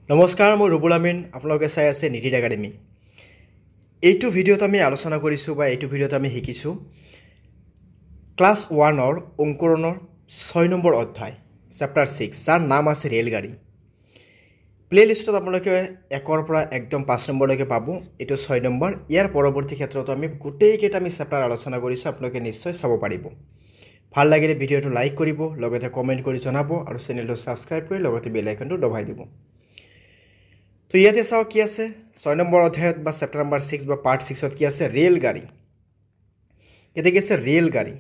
নমস্কাৰ, মই ৰুবুল আমিন। আপোনালোকে চাই আছে নিটিড একাডেমি। এইটো ভিডিঅ'ত আমি আলোচনা কৰিছোঁ বা এইটো ভিডিঅ'ত আমি শিকিছোঁ ক্লাছ 1-ৰ অংকুৰণৰ 6 নম্বৰ অধ্যায় চেপ্টাৰ 6, যাৰ নাম আছে ৰেলগাড়ী। প্লে লিষ্টত আপোনালোকে 1-ৰ পৰা একদম 5 নম্বৰলৈকে পাব। এইটো 6 নম্বৰ। ইয়াৰ পৰৱৰ্তী ক্ষেত্ৰত আমি গোটেইকেইটা চেপ্টাৰ আলোচনা কৰিছোঁ, আপোনালোকে নিশ্চয় চাব পাৰিব। ভাল লাগিলে ভিডিঅ'টো লাইক কৰিব, লগতে কমেণ্ট কৰি জনাব আৰু চেনেলটো ছাবস্ক্ৰাইব কৰি লগতে বেল আইকনটো দবাই দিব। তো ইয়াতে চাওঁ কি আছে 6 নম্বৰ অধ্যায়ত বা চেপ্টাৰ নম্বৰ 6 বা পাৰ্ট 6ত কি আছে, ৰেলগাড়ী। ইয়াতে কি আছে, ৰেলগাড়ী।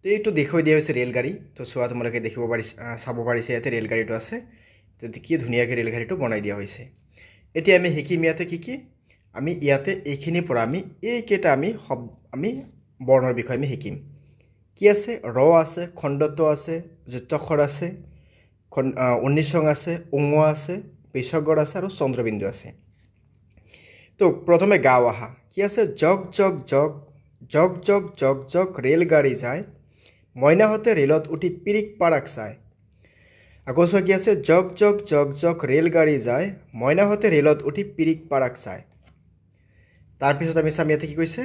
তো এইটো দেখুৱাই দিয়া হৈছে ৰেলগাড়ী। তো চোৱা, তোমালোকে দেখিব পাৰিছে, চাব পাৰিছে ইয়াতে ৰেলগাড়ীটো আছে। তো কি ধুনীয়াকৈ ৰেলগাড়ীটো বনাই দিয়া হৈছে। এতিয়া আমি শিকিম ইয়াতে কি আমি ইয়াতে এইখিনিৰ পৰা এইকেইটা আমি বৰ্ণৰ বিষয়ে আমি শিকিম। কি আছে, ৰ আছে, খণ্ডত্ব আছে, যুক্তাক্ষৰ আছে, উন্নিচং আছে, উঙ আছে, বিসৰ্গৰ আছে আৰু চন্দ্ৰবিন্দু আছে। তো প্ৰথমে গাঁও আহা কি আছে, জগ জগ জগ জগ জগ জগ জগ ৰেলগাড়ী যায়, মইনাহঁতে ৰেলত উঠি পিৰিক পাৰাক চায়। আকৌ চোৱা কি আছে, জগ জগ জগ জগ ৰেলগাড়ী যায়, মইনাহঁতে ৰেলত উঠি পিৰিক পাৰাক চায়। তাৰপিছত আমি চাম ইয়াতে কি কৈছে,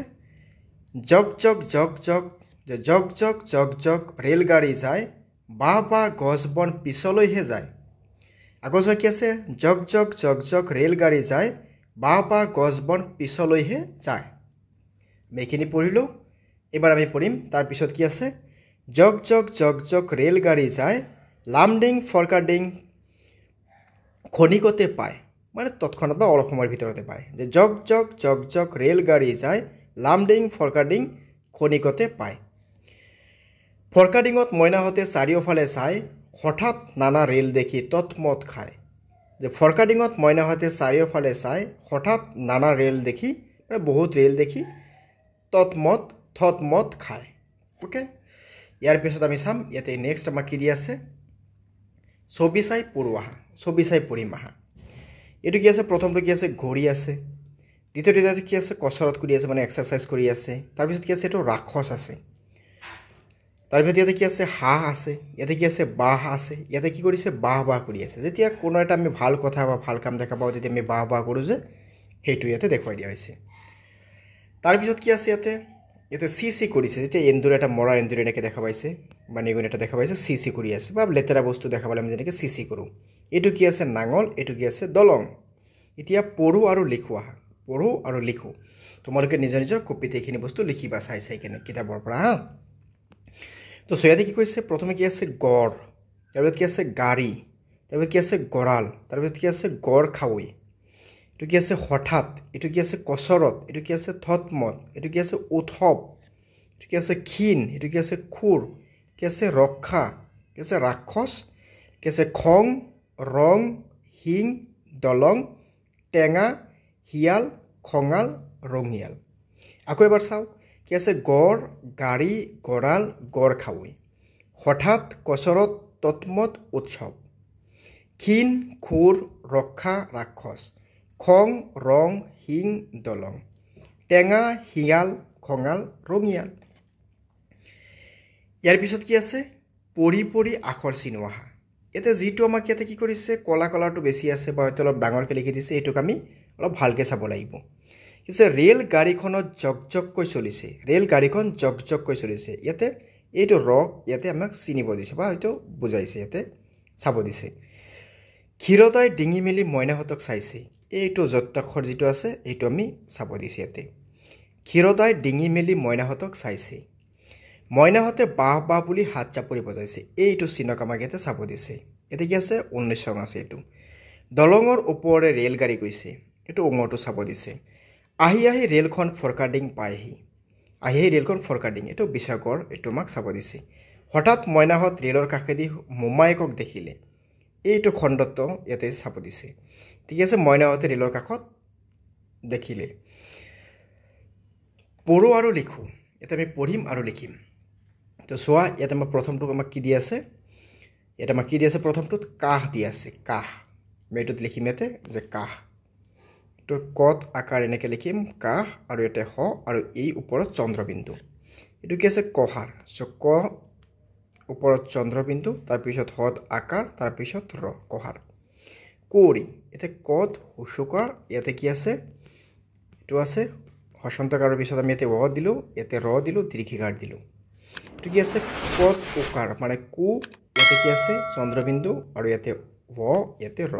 জগ জগ জগ জগ জগ জগ জগ জগ ৰেলগাড়ী যায়, বাহ বাহ গছ বন পিছলৈহে যায়। আকৌ চোৱা কি আছে, জগ জগ জগ জগ ৰেলগাড়ী যায়, বাহ বাহ গছ বন পিছলৈহে যায়। আমি এইখিনি পঢ়িলোঁ। এইবাৰ আমি পঢ়িম তাৰপিছত কি আছে, জগ জগ জগ জগ ৰেলগাড়ী যায়, লামডিং ফৰকাডিং খনিকতে পায়। মানে তৎক্ষণাত বা অলপ সময়ৰ ভিতৰতে পায়। যে জগ জগ জগ জগ ৰেলগাড়ী যায়, লামডিং ফৰকাডিং খনিকতে পায়। ফৰকাডিঙত মইনাহঁতে চাৰিওফালে চায়, হঠাৎ নানা ৰেল দেখি তৎমত খায়। যে ফৰকাডিঙত মইনাহঁতে চাৰিওফালে চায়, হঠাৎ নানা ৰেল দেখি, মানে বহুত ৰেল দেখি থতমত খায়। অ'কে, ইয়াৰ পিছত আমি চাম ইয়াতে নেক্সট আমাক কি দি আছে, ছবি চাই পঢ়ো আহা, ছবি চাই পঢ়িম আহা। এইটো কি আছে, প্ৰথমটো কি আছে, ঘড়ী আছে। দ্বিতীয়টো ইয়াতে কি আছে, কচৰত কৰি আছে, মানে এক্সাৰচাইজ কৰি আছে। তাৰপিছত কি আছে, এইটো ৰাক্ষস আছে। তাৰপিছত ইয়াতে কি আছে, হাঁহ আছে। ইয়াতে কি আছে, বাঁহ আছে। ইয়াতে কি কৰিছে, বাঁহ বাঁহ কৰি আছে। যেতিয়া কোনো এটা আমি ভাল কথা বা ভাল কাম দেখা পাওঁ, তেতিয়া আমি বাঁহ বাঁহ কৰোঁ যে, সেইটো ইয়াতে দেখুৱাই দিয়া হৈছে। তাৰপিছত কি আছে, ইয়াতে চি চি কৰিছে। যেতিয়া এন্দুৰ এটা মৰা এন্দুৰ এনেকৈ দেখা পাইছে বা নিগুণ এটা দেখা পাইছে, চি চি কৰি আছে। বা লেতেৰা বস্তু দেখা পালে আমি যেনেকৈ চি চি কৰোঁ। এইটো কি আছে, নাঙল। এইটো কি আছে, দলং। এতিয়া পঢ়োঁ আৰু লিখোঁ আহা, পঢ়োঁ আৰু লিখোঁ। তোমালোকে নিজৰ নিজৰ কপিতে এইখিনি বস্তু লিখিবা চাই কেনে কিতাপৰ পৰা, হা। তো ইয়াতে কি কৈছে, প্ৰথমে কি আছে, গড়। তাৰপিছত কি আছে, গাড়ী। তাৰপিছত কি আছে, গঁৰাল। তাৰপিছত কি আছে, গড় খাৱৈ। এইটো কি আছে, হঠাৎ। এইটো কি আছে, কচৰত। এইটো কি আছে, থতমত। এইটো কি আছে, উৎসৱ। এইটো কি আছে, ক্ষীণ। এইটো কি আছে, খুৰ। কি আছে, ৰক্ষা। কি আছে, ৰাক্ষস। কি আছে, খং, ৰং, শিং, দলং, টেঙা, শিয়াল, খঙাল, ৰঙিয়াল। আকৌ এবাৰ চাওঁ। কি আছে, গড়, গাড়ী, গঁৰাল, গড় খাৱৈ। হঠাৎ, কচৰত, তৎমত, উৎসৱ। ক্ষীণ, খুৰ, ৰক্ষা, ৰাক্ষস। খং, ৰং, শিং, দলং। টেঙা, শিয়াল, খঙাল, ৰঙিয়াল। ইয়াৰ পিছত কি আছে, পঢ়ি পঢ়ি আখৰ চিনোৱা আহা। ইয়াতে যিটো আমাক ইয়াতে কি কৰিছে, কলা কালাৰটো বেছি আছে বা হয়তো অলপ ডাঙৰকৈ লিখি দিছে, এইটোক আমি অলপ ভালকৈ চাব লাগিব। পিছে ৰেল গাড়ীখনত জগ জগকৈ চলিছে। ৰেল গাড়ীখন জগ জগকৈ চলিছে। ইয়াতে এইটো ৰক ইয়াতে আমাক চিনিব দিছে বা হয়তো বুজাইছে, ইয়াতে চাব দিছে। ক্ষীৰতাই ডিঙি মেলি মইনাহঁতক চাইছে। এইটো যত্তাক্ষৰ যিটো আছে, এইটো আমি চাব দিছে ইয়াতে। ক্ষীৰতাই ডিঙি মেলি মইনাহঁতক চাইছে। মইনাহঁতে বাহ বাহ বুলি হাত চাপৰি বজাইছে। এইটো চিনক আমাক ইয়াতে চাব দিছে। ইয়াতে কি আছে, 19 আছে। এইটো দলঙৰ ওপৰে ৰেলগাড়ী গৈছে। এইটো উঙৰটো চাব দিছে। আহি আহি ৰেলখন ফৰকাডিং পায়হি। আহি আহি ৰেলখন ফৰকাডিং, এইটো বিশাকৰ, এইটো আমাক চাব দিছে। হঠাৎ মইনাহঁত ৰেলৰ কাষেদি মোমায়েকক দেখিলে। এইটো খণ্ডত্ব ইয়াতে চাব দিছে। ঠিক আছে, মইনাহঁতে ৰেলৰ কাষত দেখিলে। পঢ়োঁ আৰু লিখোঁ। ইয়াতে আমি পঢ়িম আৰু লিখিম। তো চোৱা, ইয়াতে আমাক প্ৰথমটো আমাক কি দি আছে, ইয়াতে আমাক কি দি আছে, প্ৰথমটোত কাহ দি আছে, কাহ। আমি এইটোত লিখিম ইয়াতে যে কাহ। তো কত আকাৰ এনেকৈ লিখিম, কাহ, আৰু ইয়াতে হ, আৰু এই ওপৰত চন্দ্ৰবিন্দু। এইটো কি আছে, কহাৰ। চ' ক ওপৰত চন্দ্ৰবিন্দু, তাৰপিছত হত আকাৰ, তাৰপিছত ৰ, কহাৰ। কৰি ইয়াতে কত হুচুকাৰ ইয়াতে কি আছে এটো আছে হসন্তকাৰৰ পিছত আমি ইয়াতে অ দিলো ইয়াতে ৰ দিলো দীৰ্ঘিকাৰ দিলো এটো কি আছে কত উকাৰ মানে কু ইয়াতে কি আছে চন্দ্ৰবিন্দু আৰু ইয়াতে ৱ ইয়াতে ৰ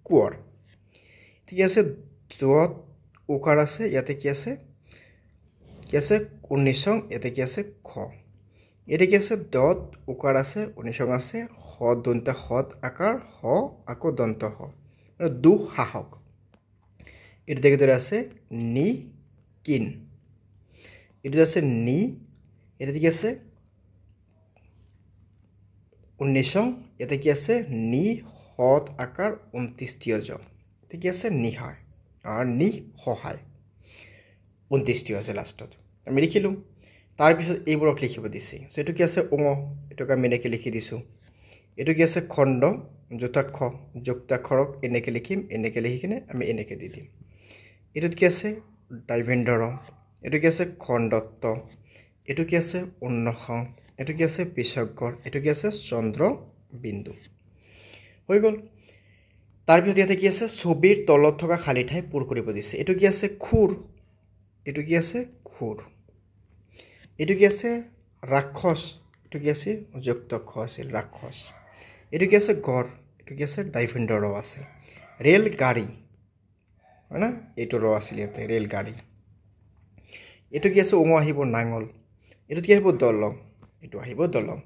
কুৰ ঠিক আছে দত উকাৰ আছে ইয়াতে কি আছে 19 ইয়াতে কি আছে খ এটা কি আছে দত উকাৰ আছে 19 আছে হ দন্ত হত আকাৰ হ আকৌ দন্ত হ আৰু দু হাহক এটা দেখে ধরে আছে নি কিন এটা আছে নি এটা কি আছে 19 এটা কি আছে নি হত আকাৰ 29 টিয় জ এটা কি আছে নি হয় আৰ নি সহায় 29 টিয় আছে লাষ্টত আমি লিখিলো তাৰ পিছত এইবোৰক লিখিব দিছে সো এটো কি আছে অঙ এটোক আমি এনেকে লিখি দিছো এটো কি আছে খণ্ড যুক্তাক্ষ যুক্তাক্ষৰক এনেকে লিখিম এনেকে লিখি কিনে আমি এনেকে দি দিম এটো কি আছে ডাইভেন্ডৰ এটো কি আছে খণ্ডত্ব এটো কি আছে উন্নখ এটো কি আছে বিসৰ্গৰ এটো কি আছে চন্দ্ৰ বিন্দু হৈ গল তাৰ পিছত ইয়াতে কি আছে ছবিৰ তলত থকা খালি ঠাই পূৰ কৰিব দিছে এটো কি আছে খুৰ এটো কি আছে খুৰ এটো কি আছে ৰাক্ষস এটো কি আছে যুক্তক্ষ আছে ৰাক্ষস এটো কি আছে গড় এটো কি আছে ডাইভেন্ডৰ আছে ৰেল গাড়ী না এটো ৰ আছিল ইয়াতে ৰেল গাড়ী এটো কি আছে ওঙ আহিব নাঙল এটো কি আহিব দলং এটো আহিব দলং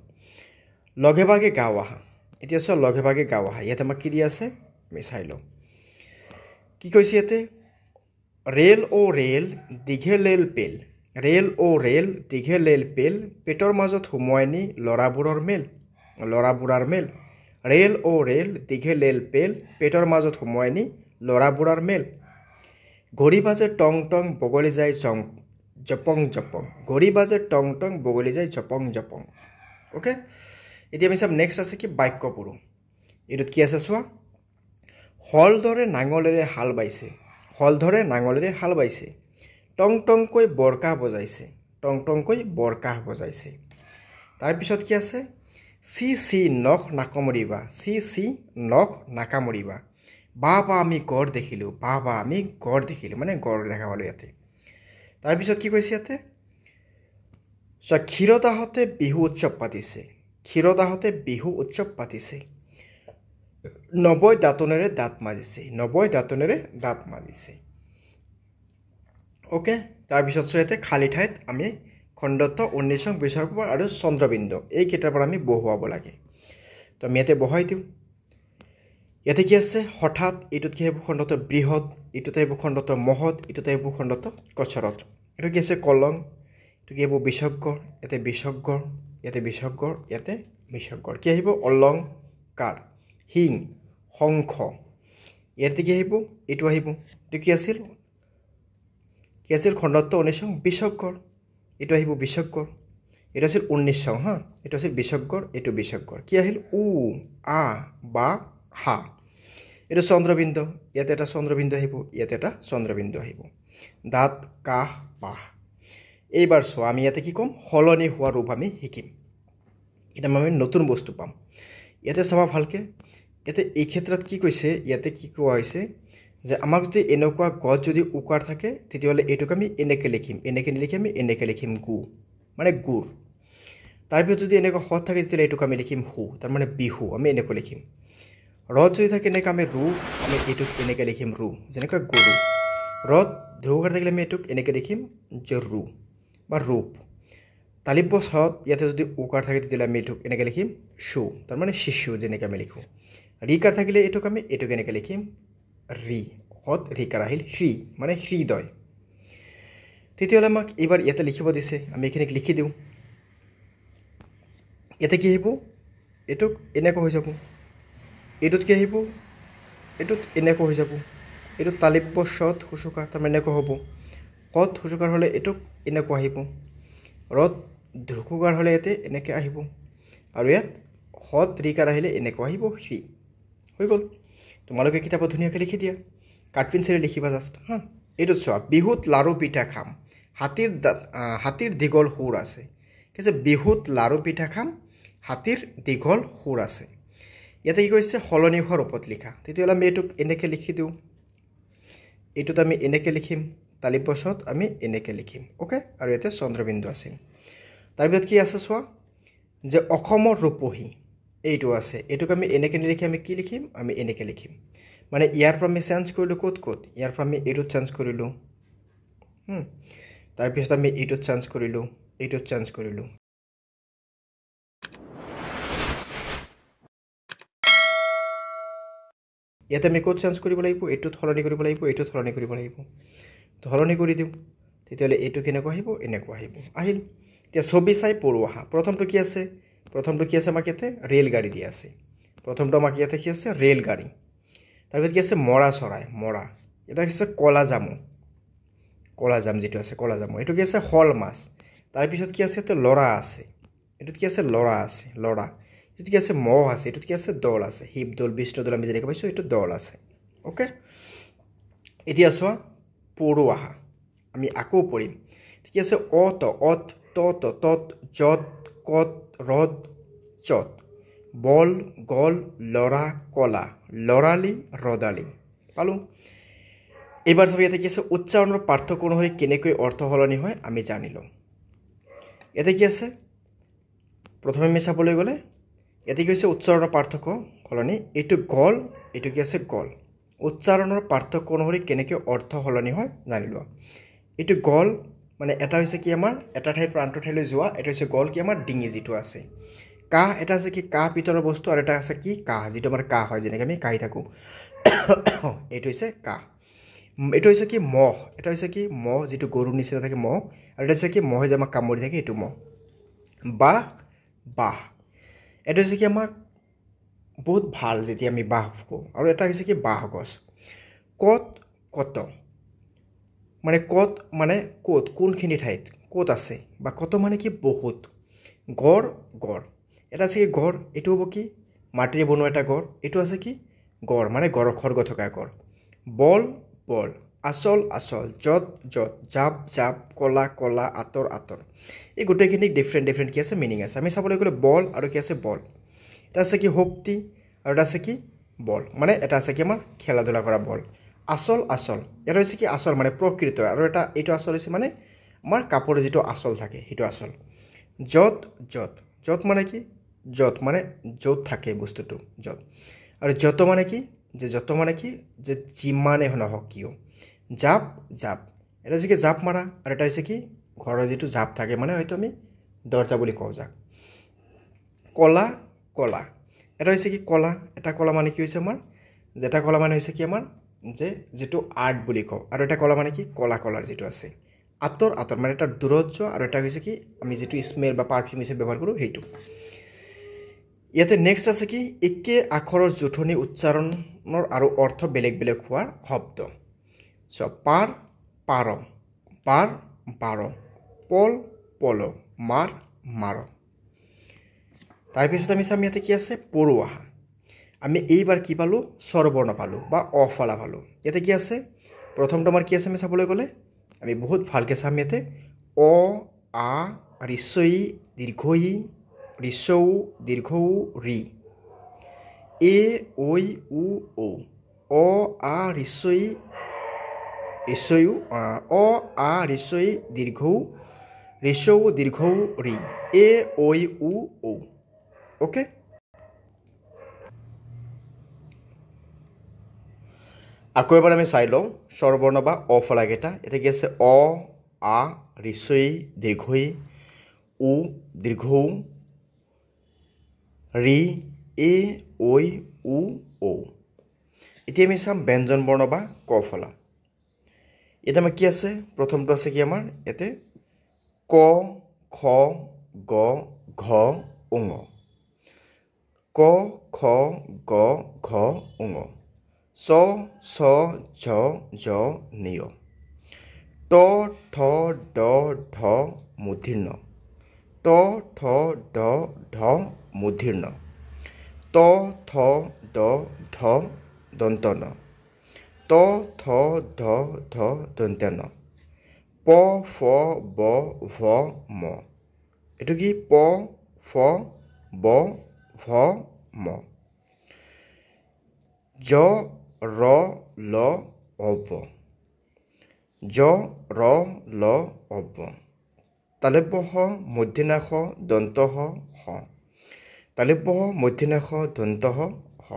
লগে ভাগে গাঁও আহা এতিয়া সব লগে ভাগে গাঁও আহা ইয়াতে আমাক কি দি আছে আমি চাই লওঁ কি কৈছে ইয়াতে ৰেল ও ৰেল দীঘলেল পেল ৰেল ও ৰেল দীঘলেল পেল পেটৰ মাজত হুমুৱাই নি লৰাবোৰৰ মেল ৰেল ও ৰেল দীঘলেল পেল পেটৰ মাজত হুমুৱাই নি লৰাবোৰৰ মেল ঘড়ী বাজে টং টং বগলি যায় জপং জপং ঘড়ী বাজে টং টং বগলি যায় জপং জপং ওকে এতিয়া আমি সব নেক্সট আছে কি বাক্য পঢ়ো এটোত কি আছে চোৱা হলধৰে নাঙলেৰে হাল বাইছে টং টংকৈ বৰকাহ বজাইছে তাৰ পিছত কি আছে চি নখ নাকামৰিবা বা আমি গড় দেখিলো মানে গড় দেখা পালো ইয়াতে তাৰ পিছত কি কৈছে ইয়াতে ক্ষীৰদাহতে বিহু উৎসৱ পাতিছে 90 দাঁতনেৰে দাঁত মাজিছে ওকে তাৰ পিছত ইয়াতে খালি ঠাইত আমি খণ্ডত্ব 19 বিসৰ্গ আৰু চন্দ্ৰবিন্দু এই কেইটাৰ পৰা আমি বহুৱাব লাগে তো আমি ইয়াতে বহাই দিওঁ ইয়াতে কি আছে হঠাৎ এটোত কি হ'ব খণ্ডত্ব বৃহৎ এটোত আহিব খণ্ডত্ব মহৎ এটোত আহিব খণ্ডত্ব কচৰত এটো কি আছে কলং এটো কি হ'ব বিসৰ্গ ইয়াতে বিসৰ্গ কি আহিব অলংকাৰ হিং শংখ ইয়াতে কি আহিব এটো আহিব এটো কি আছিল খণ্ডত্ব 19 বিসৰ্গৰ এটো আহিব বিসৰ্গৰ এটা আছিল 19 হা এটা আছিল বিসৰ্গৰ এটো বিসৰ্গৰ কি আহিল উ আ বা হা এটা চন্দ্ৰবিন্দু ইয়াতে এটা চন্দ্ৰবিন্দু আহিব দাঁত কাহ পাহ এইবাৰ চোৱা আমি ইয়াতে কি কম হলনি হোৱা ৰূপ আমি শিকিম এটা আমি নতুন বস্তু পাম ইয়াতে চাবা ভালকে ইয়াতে এই ক্ষেত্ৰত কি কৈছে ইয়াতে কি কোৱা হৈছে যে আমাক যদি এনেকুৱা গছ যদি উকাৰ থাকে তেতিয়াহলে এটোক আমি এনেকে লিখিম আমি এনেকে লিখিম গু মানে গুৰ তাৰ পিছত যদি এনেকুৱা হত থাকে তেতিয়াহলে এটোক আমি লিখিম হু তাৰ মানে বিহু আমি এনেকৈ লিখিম ৰদ যদি থাকে এনেকা আমি ৰু আমি এটোক এনেকে লিখিম ৰু যেনেকৈ গৰু ৰদ ধৌকাৰ থাকিলে আমি এটোক এনেকে লিখিম জৰু বা ৰূপ তালিব্য সত ইয়াতে যদি উকাৰ থাকে তেতিয়াহলে আমি এটোক এনেকে লিখিম শু তাৰ মানে শিশু যেনেকৈ আমি লিখো ৰিকাৰ থাকিলে এটোক আমি এটোক এনেকে লিখিম ৰি হত ৰিকাৰ আহিল শ্ৰী মানে হৃদয় তেতিয়াহলে আমাক এবাৰ ইয়াতে লিখিব দিছে আমি এখানে লিখি দিওঁ ইয়াতে কি আহিব এটোক এনেকৈ হৈ যাব এটোত কি আহিব এটোত এনেকৈ হৈ যাব এটোত তালিব্য সত হুচুকাৰ তাৰ মানে এনেকৈ হ'ব হত হুচুকাৰ হলে এটোক এনেকৈ আহিব ৰদ ধ্ৰুকুকাৰ হলে ইয়াতে এনেকৈ আহিব আৰু ইয়াত হত ৰিকাৰ আহিলে এনেকৈ আহিব শ্ৰী হৈ গল তোমালোকে কিতাপত ধুনীয়াকৈ লিখি দিয়া কাট পেঞ্চিলে লিখিবা জাষ্ট হা এইটো চোৱা বিহুত লাৰু পিঠা খাম হাতীৰ দীঘল সুৰ আছে কি আছে বিহুত লাৰু পিঠা খাম হাতীৰ দীঘল সুৰ আছে ইয়াতে কি কৈছে সলনি হোৱাৰ ৰূপত লিখা তেতিয়াহ'লে আমি এইটোক এনেকৈ লিখি দিওঁ এইটোত আমি এনেকৈ লিখিম তালিপছত আমি এনেকৈ লিখিম ওকে আৰু ইয়াতে চন্দ্ৰবিন্দু আছে তাৰপিছত কি আছে চোৱা যে অসমৰ ৰূপহী এইটো আছে এইটোক আমি এনেকৈ নিলিখি আমি কি লিখিম আমি এনেকৈ লিখিম মানে ইয়াৰ পৰা আমি চেঞ্জ কৰিলোঁ ক'ত ইয়াৰ পৰা আমি এইটোত চেঞ্জ কৰিলোঁ তাৰপিছত আমি এইটোত চেঞ্জ কৰিলোঁ এইটোত চেঞ্জ কৰিলোঁ ইয়াতে আমি ক'ত চেঞ্জ কৰিব লাগিব এইটোত সলনি কৰিব লাগিব এইটোত সলনি কৰিব লাগিব সলনি কৰি দিওঁ তেতিয়াহ'লে এইটো কেনেকুৱা আহিব এনেকুৱা আহিল এতিয়া ছবি চাই পঢ়ো আহা প্ৰথমটো কি আছে আমাক ইয়াতে ৰেলগাড়ী দিয়া আছে প্ৰথমটো আমাক ইয়াতে কি আছে ৰেলগাড়ী তাৰপিছত কি আছে মৰা চৰাই মৰা এটা আছে কলা জাম যিটো আছে কলা জামু এইটো কি আছে শল মাছ তাৰপিছত কি আছে ইয়াতে লৰা আছে এইটোত কি আছে লৰা আছে লৰা এইটোত কি আছে মহ আছে এইটোত কি আছে দল আছে হিপ দল বিষ্ণু দল আমি যেনেকৈ পাইছোঁ এইটো দল আছে ওকে এতিয়া চোৱা পঢ়ো আহা আমি আকৌ পঢ়িম ঠিক আছে অত তত যত কত ৰদ চত বল গল লৰা কলা লৰালি ৰদালি পালোঁ এইবাৰ চাব ইয়াতে কি আছে উচ্চাৰণৰ পাৰ্থক্য অনুসৰি কেনেকৈ অৰ্থ সলনি হয় আমি জানিলোঁ ইয়াতে কি আছে প্ৰথমে আমি চাবলৈ গ'লে ইয়াতে কি হৈছে উচ্চাৰণৰ পাৰ্থক্য সলনি এইটো গল এইটো কি আছে গল উচ্চাৰণৰ পাৰ্থক্য অনুসৰি কেনেকৈ অৰ্থ সলনি হয় জানি লোৱা এইটো গল মানে এটা হৈছে কি আমাৰ এটা ঠাইৰ পৰা আনটো ঠাইলৈ যোৱা এটা হৈছে গল কি আমাৰ ডিঙি যিটো আছে কাহ এটা আছে কি কাহ পিতলৰ বস্তু আৰু এটা আছে কি কাহ যিটো আমাৰ কাহ হয় যেনেকৈ আমি কাহি থাকোঁ এইটো হৈছে কাহ এইটো হৈছে কি মহ এটা হৈছে কি মহ যিটো গৰুৰ নিচিনা থাকে মহ আৰু এটা হৈছে কি মহে যে আমাক কামুৰি থাকে এইটো মহ বাহ এটা হৈছে কি আমাক বহুত ভাল যেতিয়া আমি বাহ কওঁ আৰু এটা হৈছে কি বাঁহ গছ কত মানে ক'ত কোনখিনি ঠাইত ক'ত আছে বা কত মানে কি বহুত গড় এটা আছে কি গড় এইটো হ'ব কি মাটিৰে বনোৱা এটা গড় এইটো আছে কি গড় মানে গড় খৰ্গ থকা গড় বল আচল যত জাপ কলা আঁতৰ এই গোটেইখিনি ডিফাৰেণ্ট কি আছে মিনিং আছে আমি চাবলৈ গ'লে বল আৰু কি আছে বল এটা আছে কি শক্তি আৰু এটা আছে কি বল মানে এটা আছে কি আমাৰ খেলা ধূলা কৰা বল আচল এটা হৈছে কি আচল মানে প্ৰকৃত আৰু এটা এইটো আচল হৈছে মানে আমাৰ কাপোৰৰ যিটো আচল থাকে সেইটো আচল যত মানে কি য'ত মানে য'ত থাকে বস্তুটো য'ত আৰু যত মানে কি যে যিমানে নহওক কিয় জাপ এটা হৈছে কি জাপ মাৰা আৰু এটা হৈছে কি ঘৰৰ যিটো জাপ থাকে মানে হয়তো আমি দৰ্জা বুলি কওঁ যাক কলা এটা হৈছে কি এটা কলা মানে কি হৈছে আমাৰ যে এটা কলা মানে হৈছে কি আমাৰ যে যিটো আৰ্ট বুলি কওঁ আৰু এটা কলা মানে কি কলাৰ যিটো আছে আঁতৰ মানে এটা দূৰত্ব আৰু এটা হৈছে কি আমি যিটো স্মেল বা পাৰফিউম হিচাপে ব্যৱহাৰ কৰোঁ সেইটো ইয়াতে নেক্সট আছে কি একে আখৰৰ জোঠনি উচ্চাৰণৰ আৰু অৰ্থ বেলেগ হোৱাৰ শব্দ পাৰ বাৰ পল মাৰ তাৰপিছত আমি চাম ইয়াতে কি আছে পঢ়ো আহা আমি এইবাৰ কি পালোঁ স্বৰবৰ্ণ পালোঁ বা অফলা পালোঁ ইয়াতে কি আছে প্ৰথমটো আমাৰ কি আছে আমি চাবলৈ গ'লে আমি বহুত ভালকৈ চাম ইয়াতে অ আ ঋস্বই দীৰ্ঘই ঋস্বৌ দীৰ্ঘৌ ৰি এ ঐ উ ঔ অ আ ঋস্বই অ আ ঋস্বই দীৰ্ঘৌ ঋস্বৌ দীৰ্ঘৌ ৰি এ ঐ উ ঔ ওকে আকৌ এবাৰ আমি চাই লওঁ স্বৰবৰ্ণ বা অফলাকেইটা এতিয়া কি আছে অ আ ঋস্বই দীৰ্ঘই উ দীৰ্ঘৌ ৰি এ ঐ উ ঔ এতিয়া আমি চাম ব্যঞ্জন বৰ্ণ বা কফলা এতিয়া আমাৰ কি আছে প্ৰথমটো আছে কি আমাৰ ইয়াতে ক খ গ ঘ ঙ ক খ গ ঘ ঙ চ ছ ঝ ঝ নিয় ট ঠ ড ঢ মূৰ্ধন্য ট ঠ ড ঢ মূৰ্ধন্য ত থ দ ধ দন্ত ন ত থ দ ধ দন্ত ন প ফ ব ভ ম এইটো কি প ফ ব ভ ম জ ৰ ল অব জ ৰ ল অব তালব্য হ মূৰ্ধন্য ষ দন্ত হ তালব্য হ মূৰ্ধন্য ষ দন্ত হ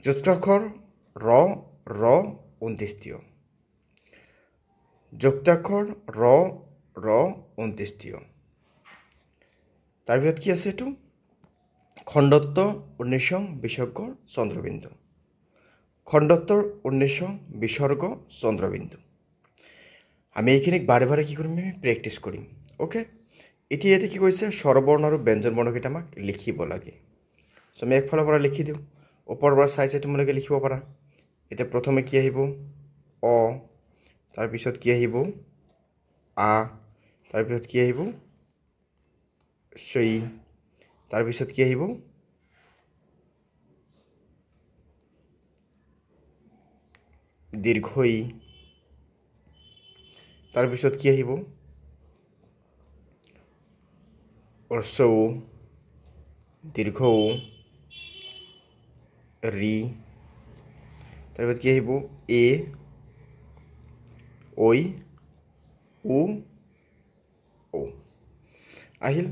যুক্তাক্ষৰ ৰ অন্ত্যেষ্টিয় যুক্তাক্ষৰ ৰ অন্ত্যেষ্টিয় তাৰপিছত কি আছে এইটো খণ্ডত্ব 19 বিসৰ্গ চন্দ্ৰবিন্দু খণ্ডত্বৰ 19 বিসৰ্গ চন্দ্ৰবিন্দু আমি এইখিনিক বাৰে বাৰে কি কৰিম প্ৰেক্টিছ কৰিম ওকে এতিয়া ইয়াতে কি কৈছে স্বৰবৰ্ণ আৰু ব্যঞ্জন বৰ্ণকেইটা আমাক লিখিব লাগে চ' আমি একফালৰ পৰা লিখি দিওঁ ওপৰৰ পৰা চাই চাই তোমালোকে লিখিব পাৰা এতিয়া প্ৰথমে কি আহিব অ তাৰপিছত কি আহিব আ তাৰপিছত কি আহিব চৈ তাৰপিছত কি আহিব দীৰ্ঘই তাৰপিছত কি আহিব অৰ্চৌ দীৰ্ঘৌ ৰি তাৰপিছত কি আহিব এ ঐ উ ও আহিল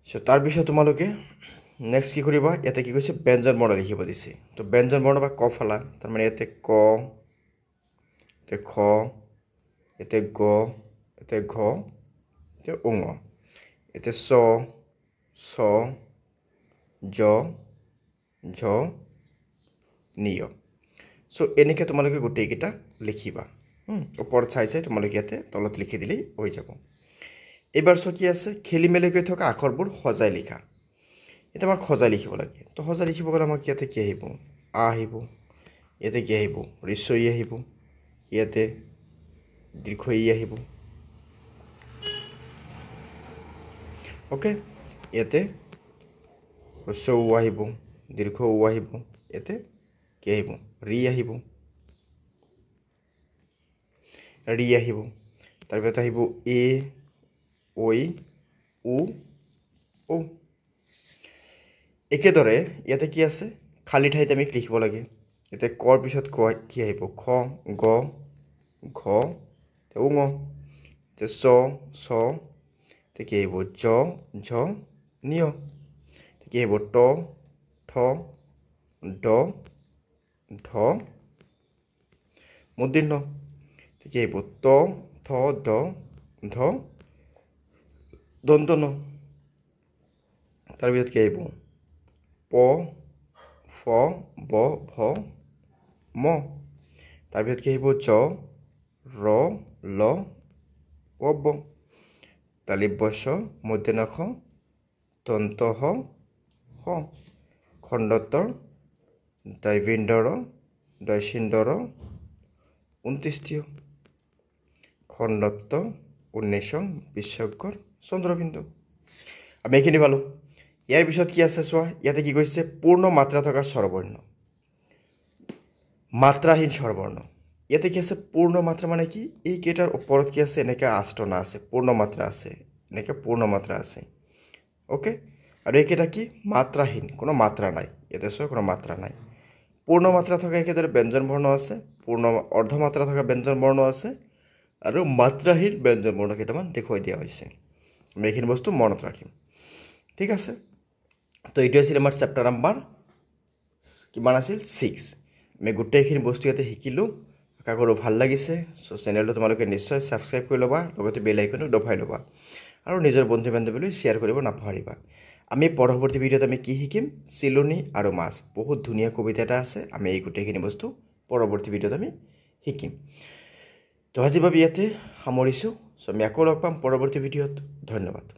চ' তাৰপিছত তোমালোকে নেক্সট কি কৰিবা ইয়াতে কি কৈছে ব্যঞ্জন বৰ্ণ লিখিব দিছে তো ব্যঞ্জন বৰ্ণ বা ক ফালা তাৰমানে ইয়াতে ক ইয়াতে খ ইয়াতে গ ইয়াতে ঘ ইয়াতে উঙ ইয়াতে চ জ ঝ নিয় চ' এনেকৈ তোমালোকে গোটেইকেইটা লিখিবা ওপৰত চাই চাই তোমালোকে ইয়াতে তলত লিখি দিলেই হৈ যাব এইবাৰ চ' কি আছে খেলি মেলি গৈ থকা আখৰবোৰ সজাই লিখা এতিয়া আমাক সজাই লিখিব লাগে তো সজাই লিখিব গ'লে আমাক ইয়াতে কি আহিব আ আহিব ইয়াতে কি আহিব ঋস্বই আহিব ইয়াতে দীৰ্ঘই আহিব ওকে ইয়াতে ঋস্বও আহিব দীৰ্ঘও আহিব ইয়াতে কি আহিব ৰি আহিব তাৰপিছত আহিব এ ঐ উ ও একেদৰে ইয়াতে কি আছে খালী ঠাইত আমি লিখিব লাগে ইয়াতে কৰ পিছত কি আহিব খ গ ঘ উঙ চ কি আহিব জ ঝ নিয় কি আহিব ট ঠ ড ঢ মূৰ্ধন্য কি আহিব ত থ দ ধ দন্ত ন তাৰপিছত কি আহিব প ফ ব ভ ম তাৰপিছত কি আহিব জ ৰ ল অব তালিব্য শ মূৰ্ধন্য ষ দন্ত হ খণ্ডত্বৰ দৈবিন্দৰ দৈচিন্দৰ অন্ত্যেষ্টিয় খণ্ডত্ব 19 বিসৰ্গৰ চন্দ্ৰবিন্দু আমি এইখিনি পালোঁ ইয়াৰ পিছত কি আছে চোৱা ইয়াতে কি কৈছে পূৰ্ণ মাত্ৰা থকা স্বৰবৰ্ণ মাত্ৰাহীন স্বৰবৰ্ণ ইয়াতে কি আছে পূৰ্ণ মাত্ৰা মানে কি এইকেইটাৰ ওপৰত কি আছে এনেকৈ আষ্টনা আছে পূৰ্ণ মাত্ৰা আছে এনেকৈ পূৰ্ণ মাত্ৰা আছে ওকে আৰু এইকেইটা কি মাত্ৰাহীন কোনো মাত্ৰা নাই ইয়াতে চোৱা কোনো মাত্ৰা নাই পূৰ্ণ মাত্ৰা থকা একেদৰে ব্যঞ্জন বৰ্ণ আছে পূৰ্ণ অৰ্ধমাত্ৰা থকা ব্যঞ্জন বৰ্ণ আছে আৰু মাত্ৰাহীন ব্যঞ্জন বৰ্ণ কেইটামান দেখুৱাই দিয়া হৈছে আমি এইখিনি বস্তু মনত ৰাখিম ঠিক আছে তো এইটো আছিল আমাৰ চেপ্টাৰ নাম্বাৰ কিমান আছিল 6 আমি গোটেইখিনি বস্তু ইয়াতে শিকিলোঁ আশা কৰোঁ ভাল লাগিছে চ' চেনেলটো তোমালোকে নিশ্চয় ছাবস্ক্ৰাইব কৰি ল'বা লগতে বেল আইকনটো দবাই ল'বা আৰু নিজৰ বন্ধু বান্ধৱীলৈ শ্বেয়াৰ কৰিব নাপাহৰিবা আমি পৰৱৰ্তী ভিডিঅ'ত আমি কি শিকিম চিলনি আৰু মাছ বহুত ধুনীয়া কবিতা এটা আছে আমি এই গোটেইখিনি বস্তু পৰৱৰ্তী ভিডিঅ'ত আমি শিকিম তো আজিৰ বাবে ইয়াতে সামৰিছোঁ চ' আমি আকৌ লগ পাম পৰৱৰ্তী ভিডিঅ'ত ধন্যবাদ